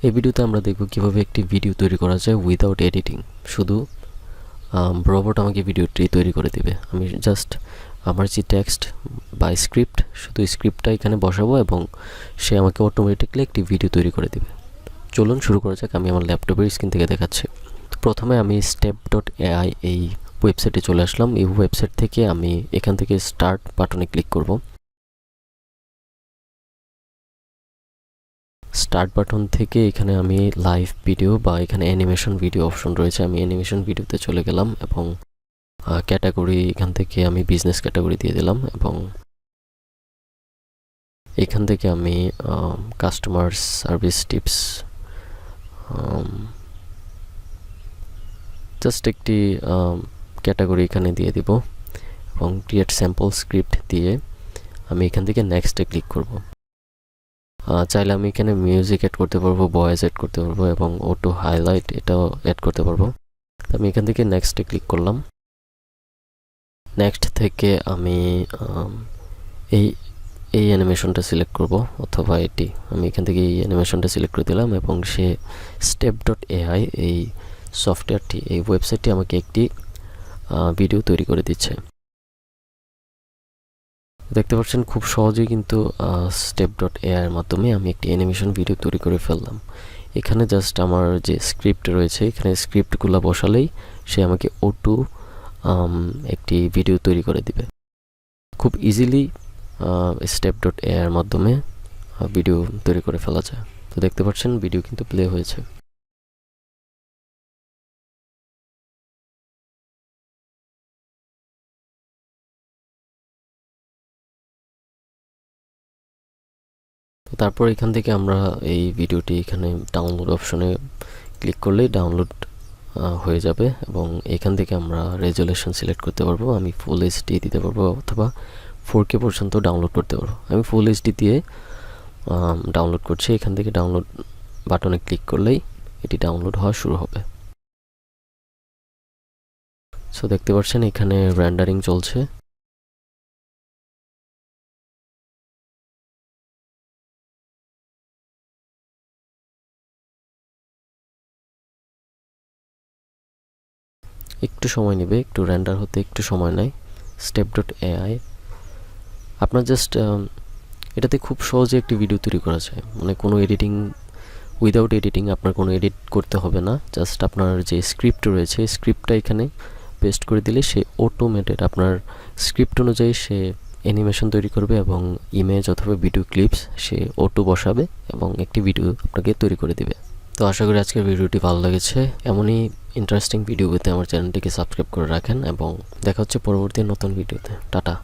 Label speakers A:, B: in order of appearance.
A: এই ভিডিওতে আমরা দেখব কিভাবে একটি ভিডিও তৈরি করা যায় উইদাউট এডিটিং। শুধু রোবট আমাকে ভিডিওটি তৈরি করে দিবে। আমি জাস্ট আমার যে টেক্সট বা স্ক্রিপ্ট, শুধু স্ক্রিপ্টটা এখানে বসাবো এবং সে আমাকে অটোমেটিকলি একটি ভিডিও তৈরি করে দিবে। চলুন শুরু করা যাক। আমি আমার ল্যাপটপের স্ক্রিন থেকে দেখাচ্ছি। প্রথমে আমি step.ai এই ওয়েবসাইটে চলে আসলাম। এই ওয়েবসাইট থেকে আমি এখান থেকে স্টার্ট বাটনে ক্লিক করব। স্টার্ট বাটন থেকে এখানে আমি লাইভ ভিডিও বা এখানে অ্যানিমেশন ভিডিও অপশন রয়েছে, আমি অ্যানিমেশন ভিডিওতে চলে গেলাম এবং ক্যাটাগরি এখান থেকে আমি বিজনেস ক্যাটাগরি দিয়ে দিলাম এবং এখান থেকে আমি কাস্টমার সার্ভিস টিপস জাস্ট একটি ক্যাটাগরি এখানে দিয়ে দিব এবং ক্রিয়েট স্যাম্পল স্ক্রিপ্ট দিয়ে আমি এখান থেকে নেক্সটে ক্লিক করব। চাইলে আমি এখানে মিউজিক অ্যাড করতে পারবো, ভয়েস অ্যাড করতে পারবো এবং অটো হাইলাইট এটাও অ্যাড করতে পারবো। আমি এখান থেকে নেক্সটে ক্লিক করলাম। নেক্সট থেকে আমি এই অ্যানিমেশনটা সিলেক্ট করব অথবা এটি, আমি এখান থেকে এই অ্যানিমেশনটা সিলেক্ট করে দিলাম এবং সে step.ai এই সফটওয়্যারটি, এই ওয়েবসাইটটি আমাকে একটি ভিডিও তৈরি করে দিচ্ছে। দেখতে পাচ্ছেন খুব সহজেই কিন্তু step.ai এর মাধ্যমে আমি একটি অ্যানিমেশন ভিডিও তৈরি করে ফেললাম। এখানে জাস্ট আমার যে স্ক্রিপ্ট রয়েছে, এখানে স্ক্রিপ্টগুলো বসালেই সে আমাকে অটো একটি ভিডিও তৈরি করে দিবে। খুব ইজিলি step.ai এর মাধ্যমে ভিডিও তৈরি করে ফেলা যায়। তো দেখতে পাচ্ছেন ভিডিও কিন্তু প্লে হয়েছে। তো তারপর এখান থেকে আমরা এই ভিডিওটি এখানে ডাউনলোড অপশনে ক্লিক করলেই ডাউনলোড হয়ে যাবে এবং এখান থেকে আমরা রেজুলেশন সিলেক্ট করতে পারবো। আমি ফুল এইচডি দিতে পারবো অথবা 4K পর্যন্ত ডাউনলোড করতে পারবো। আমি ফুল এইচডি দিয়ে ডাউনলোড করছি। এখান থেকে ডাউনলোড বাটনে ক্লিক করলেই এটি ডাউনলোড হওয়া শুরু হবে। সো দেখতে পাচ্ছেন এখানে রেন্ডারিং চলছে। একটু সময় নেবে, একটু রেন্ডার হতে একটু সময় নেয়। step.ai আপনার জাস্ট এটাতে খুব সহজে একটি ভিডিও তৈরি করা যায়, মানে কোনো এডিটিং, উইদাউট এডিটিং আপনার কোনো এডিট করতে হবে না। জাস্ট আপনার যে স্ক্রিপ্ট রয়েছে, স্ক্রিপ্টটা এখানে পেস্ট করে দিলে সে অটোমেটেড আপনার স্ক্রিপ্ট অনুযায়ী সে অ্যানিমেশন তৈরি করবে এবং ইমেজ অথবা ভিডিও ক্লিপস সে অটো বসাবে এবং একটি ভিডিও আপনাকে তৈরি করে দিবে। তো আশা করি আজকের ভিডিওটি ভালো লেগেছে। এমনই ইন্টারেস্টিং ভিডিও পেতে আমার চ্যানেলটিকে সাবস্ক্রাইব করে রাখেন এবং দেখা হচ্ছে পরবর্তী নতুন ভিডিওতে। টাটা।